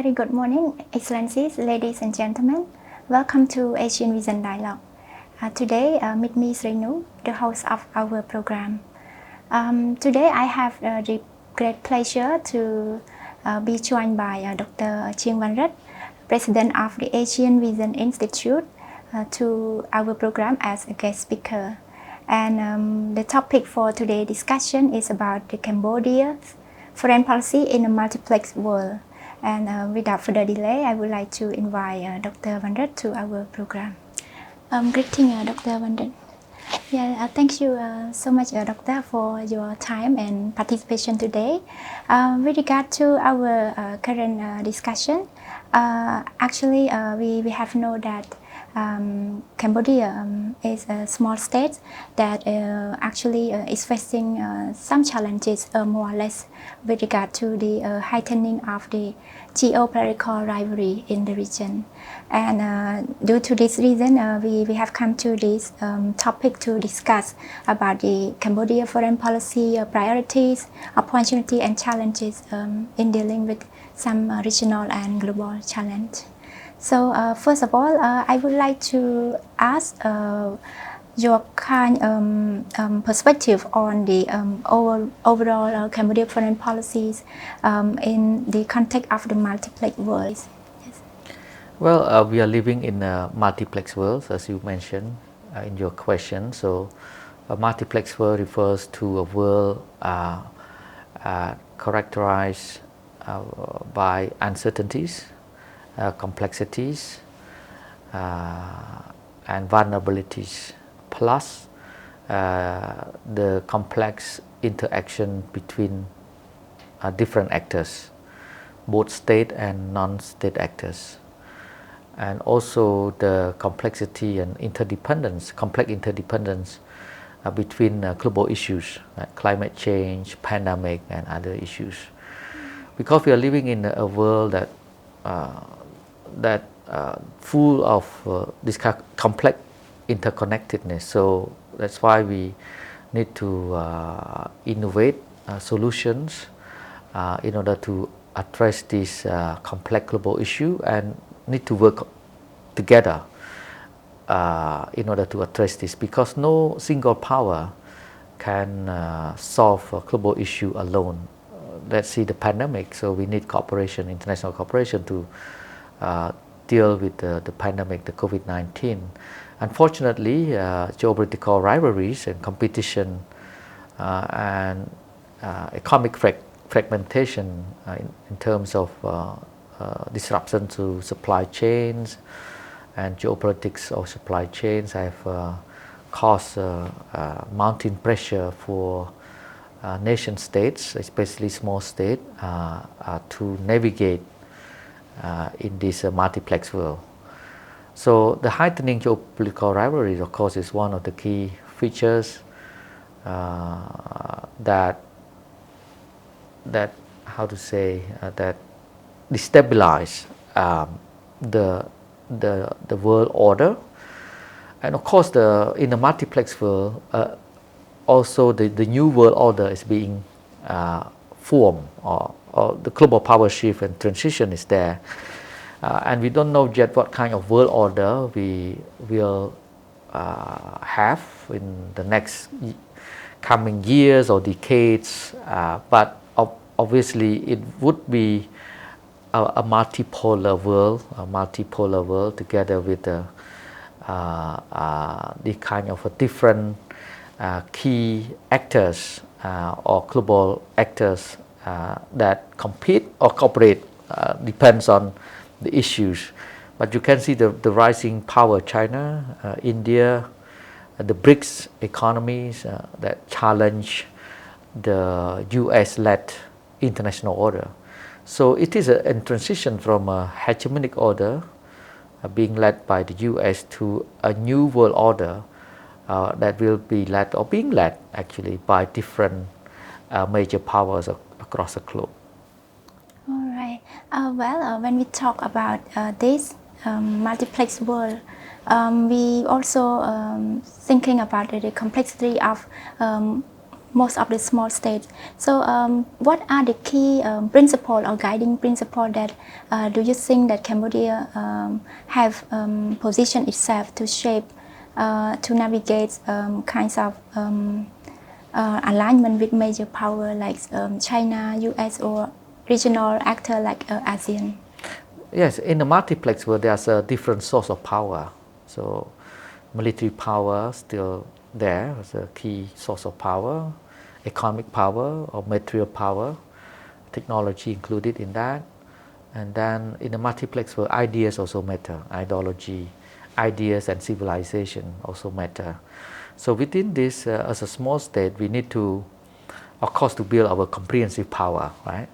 very good morning, Excellencies, ladies and gentlemen. Welcome to Asian Vision Dialogue. Today, meet me, Sreynou, the host of our program. Today, I have the great pleasure to be joined by Dr. CHHEANG Vannarith, President of the Asian Vision Institute, to our program as a guest speaker. And the topic for today's discussion is about the Cambodia's foreign policy in a multiplex world. And without further delay, I would like to invite Dr. Vannarith to our program. Greeting, Dr. Vannarith. Yeah, thank you so much, Doctor, for your time and participation today. With regard to our current discussion, actually, we have known that Cambodia is a small state that actually is facing some challenges, more or less, with regard to the heightening of the geopolitical rivalry in the region. And due to this reason, we have come to this topic to discuss about the Cambodia foreign policy priorities, opportunity and challenges in dealing with some regional and global challenge. So first of all, I would like to ask your kind perspective on the overall Cambodia foreign policies in the context of the multiplex world. Yes. Well, we are living in a multiplex world, as you mentioned in your question. So a multiplex world refers to a world characterized by uncertainties, complexities, and vulnerabilities, plus the complex interaction between different actors, both state and non-state actors, and also the complexity and complex interdependence between global issues like climate change, pandemic, and other issues. Because we are living in a world that full of this complex interconnectedness. So that's why we need to innovate solutions in order to address this complex global issue, and need to work together in order to address this, because no single power can solve a global issue alone. Let's see the pandemic, so we need cooperation, international cooperation to deal with the pandemic, the COVID-19. Unfortunately, geopolitical rivalries and competition and economic fragmentation in terms of disruption to supply chains and geopolitics of supply chains have caused mounting pressure for nation states, especially small states, to navigate in this multiplex world. So the heightening geopolitical rivalry, of course, is one of the key features that destabilize the world order. And of course, in the multiplex world, also the new world order is being formed, or the global power shift and transition is there. And we don't know yet what kind of world order we will have in the next coming years or decades, but obviously it would be a multipolar world together with the kind of a different key actors or global actors that compete or cooperate, depends on the issues. But you can see the rising power of China, India, the BRICS economies that challenge the US-led international order. So it is a transition from a hegemonic order being led by the US to a new world order that will be led, or being led actually, by different major powers across the globe. All right. When we talk about this multiplex world, we also thinking about the complexity of most of the small states. So what are the key principles or guiding principles that do you think that Cambodia have positioned itself to shape, to navigate kinds of alignment with major power like China, US, or regional actor like ASEAN? Yes, in the multiplex world, there's a different source of power. So military power still there as a key source of power, economic power or material power, technology included in that. And then in the multiplex world, ideas also matter, ideology, ideas and civilization also matter. So within this, as a small state, we need to, of course, to build our comprehensive power, right?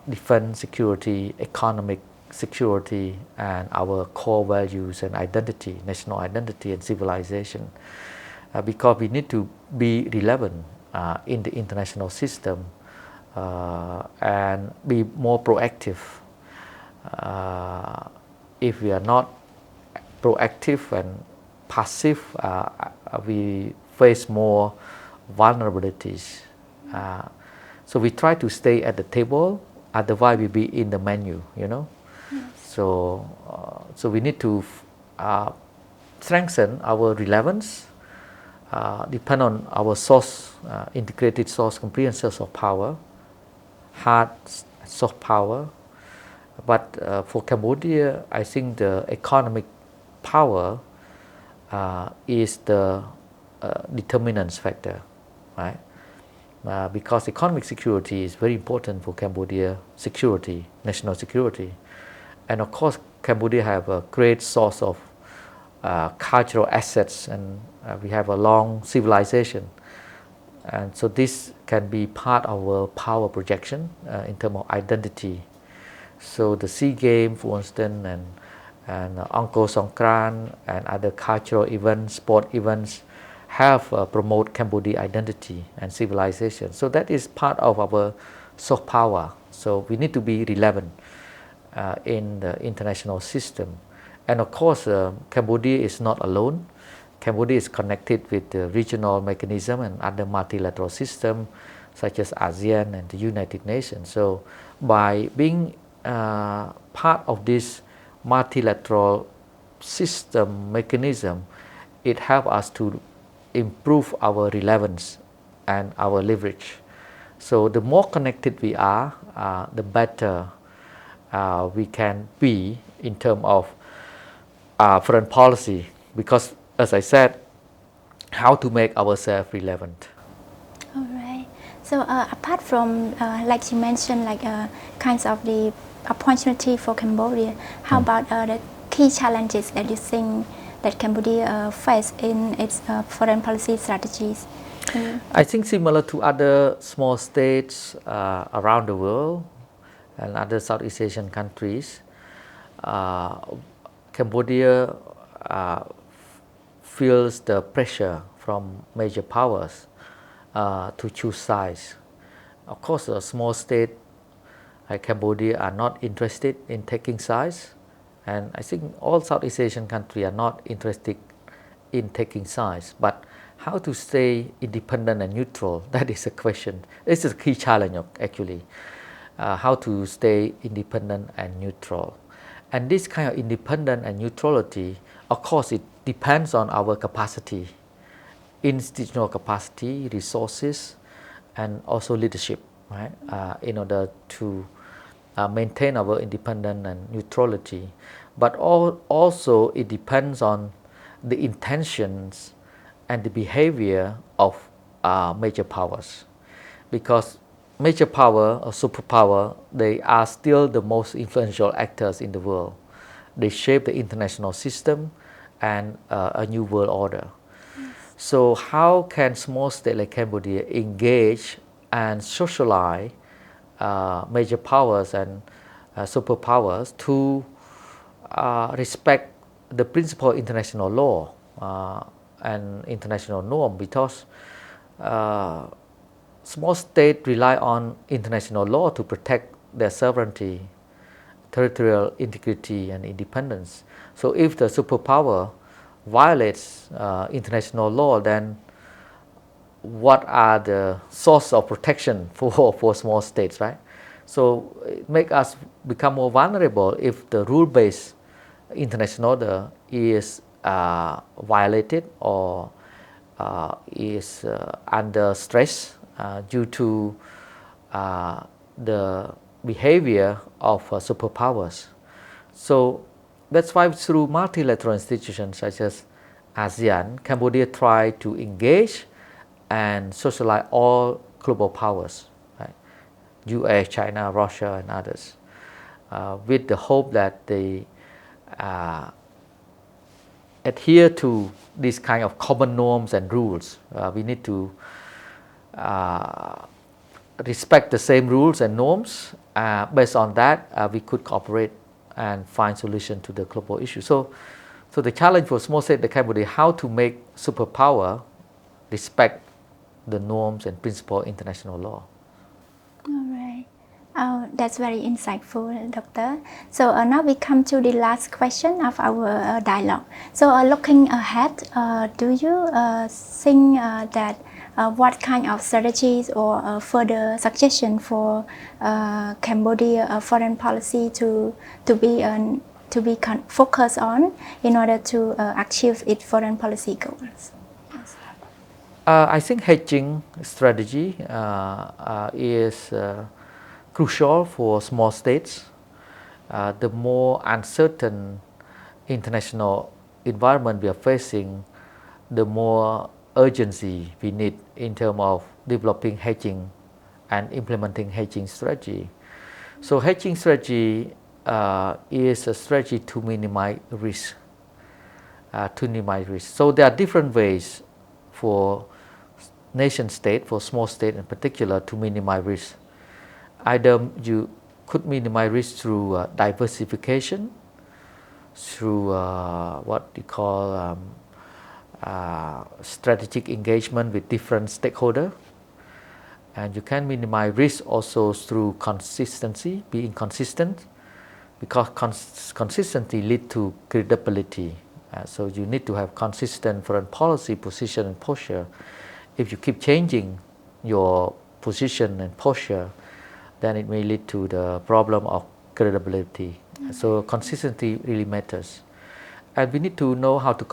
Defense, security, economic security, and our core values and identity, national identity and civilization. Because we need to be relevant in the international system and be more proactive. If we are not proactive and passive, we face more vulnerabilities. So we try to stay at the table, otherwise we be in the menu, you know. Yes. So we need to strengthen our relevance, depend on our source, integrated source, comprehensive source of power, hard soft power. But for Cambodia, I think the economic power is the determinants factor, right? Because economic security is very important for Cambodia security, national security. And of course, Cambodia have a great source of cultural assets, and we have a long civilization. And so this can be part of our power projection in terms of identity. So the SEA Games, for instance, and Angkor Songkran and other cultural events, sport events, have promote Cambodia identity and civilization. So that is part of our soft power. So we need to be relevant in the international system. And of course, Cambodia is not alone. Cambodia is connected with the regional mechanism and other multilateral systems such as ASEAN and the United Nations. So by being part of this multilateral system mechanism, it helps us to improve our relevance and our leverage. So the more connected we are, the better we can be in terms of foreign policy. Because as I said, how to make ourselves relevant. All right. So apart from, like you mentioned, like kinds of the opportunity for Cambodia, how about the key challenges that you think that Cambodia face in its foreign policy strategies? I think similar to other small states around the world and other Southeast Asian countries, Cambodia feels the pressure from major powers to choose sides. Of course, a small state like Cambodia are not interested in taking sides, and I think all Southeast Asian countries are not interested in taking sides. But how to stay independent and neutral, that is a question. This is a key challenge actually, how to stay independent and neutral. And this kind of independence and neutrality, of course, it depends on our capacity, institutional capacity, resources, and also leadership, right? In order to maintain our independence and neutrality. But also it depends on the intentions and the behavior of major powers. Because major power or superpower, they are still the most influential actors in the world. They shape the international system and a new world order. Yes. So how can small states like Cambodia engage and socialize major powers and superpowers to respect the principle of international law and international norm? Because small states rely on international law to protect their sovereignty, territorial integrity, and independence. So if the superpower violates international law, then what are the source of protection for small states, right? So it make us become more vulnerable if the rule-based international order is violated or is under stress due to the behavior of superpowers. So that's why through multilateral institutions such as ASEAN, Cambodia tried to engage and socialize all global powers, right? US, China, Russia, and others, with the hope that they adhere to these kind of common norms and rules. We need to respect the same rules and norms. Based on that, we could cooperate and find solution to the global issue. So the challenge for small state like Cambodia, how to make superpower respect the norms and principles of international law. All right. Oh, that's very insightful, Doctor. So now we come to the last question of our dialogue. So looking ahead, do you think that what kind of strategies or further suggestion for Cambodia foreign policy to be focused on in order to achieve its foreign policy goals? Yes. I think hedging strategy is crucial for small states. The more uncertain international environment we are facing, the more urgency we need in terms of developing hedging and implementing hedging strategy. So hedging strategy is a strategy to minimize risk. So there are different ways for nation state, for small state in particular, to minimize risk. Either you could minimize risk through diversification, through what we call strategic engagement with different stakeholders, and you can minimize risk also through consistency, being consistent, because consistency leads to credibility. So you need to have consistent foreign policy position and posture. If you keep changing your position and posture, then it may lead to the problem of credibility. So consistency really matters. And we need to know how to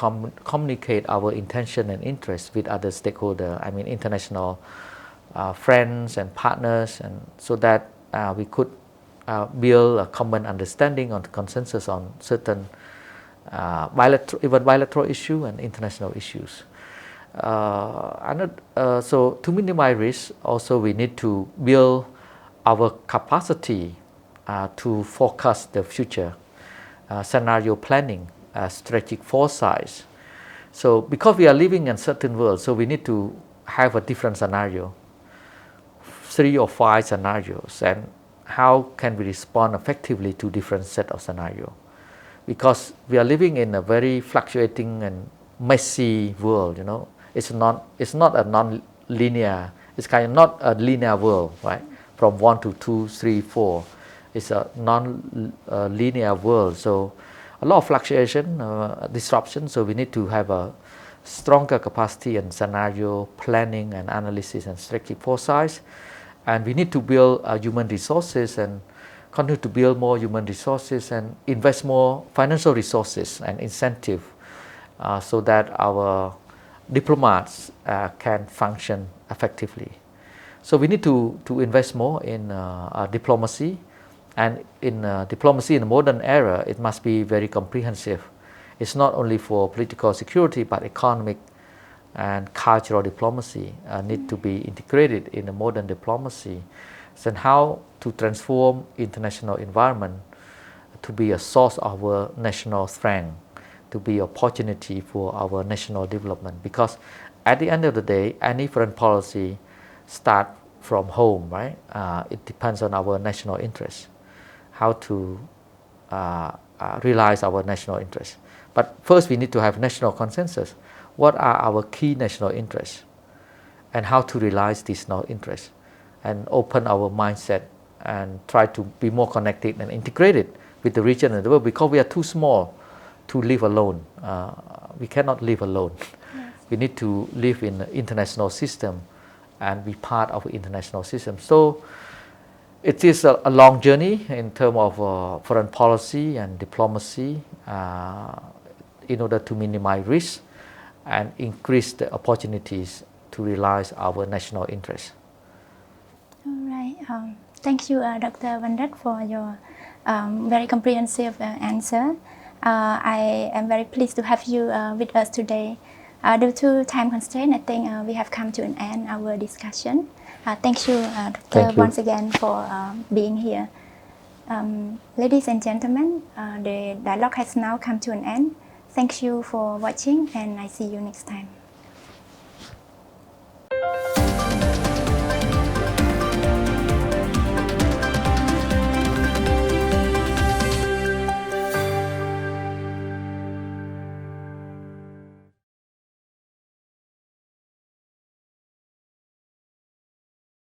communicate our intention and interest with other stakeholders, I mean international friends and partners, and so that we could build a common understanding on consensus on certain bilateral issue and international issues. So to minimize risk, also we need to build our capacity to forecast the future, scenario planning, strategic foresight. So because we are living in a certain world, so we need to have a different scenario, 3 or 5 scenarios, and how can we respond effectively to different set of scenarios. Because we are living in a very fluctuating and messy world, you know. It's not a non-linear, it's kind of not a linear world, right? From 1 to 2, 3, 4. It's a non-linear world. So a lot of fluctuation, disruption. So we need to have a stronger capacity and scenario planning and analysis and strategic foresight. And we need to build human resources and continue to build more human resources and invest more financial resources and incentive so that our diplomats can function effectively. So we need to invest more in diplomacy, and in diplomacy in the modern era, it must be very comprehensive. It's not only for political security, but economic and cultural diplomacy need to be integrated in the modern diplomacy. So how to transform international environment to be a source of our national strength, to be opportunity for our national development. Because at the end of the day, any foreign policy start from home, right? It depends on our national interest, how to realize our national interest. But first we need to have national consensus. What are our key national interests and how to realize these national interests, and open our mindset and try to be more connected and integrated with the region and the world, because we are too small to live alone. We cannot live alone. Yes. we need to live in an international system and be part of an international system. So it is a long journey in terms of foreign policy and diplomacy in order to minimize risk and increase the opportunities to realize our national interests. All right. Thank you, Dr. Vannarith, for your very comprehensive answer. I am very pleased to have you with us today. Due to time constraint, I think we have come to an end our discussion. Thank you, Doctor, once again for being here. Ladies and gentlemen, the dialogue has now come to an end. Thank you for watching, and I see you next time.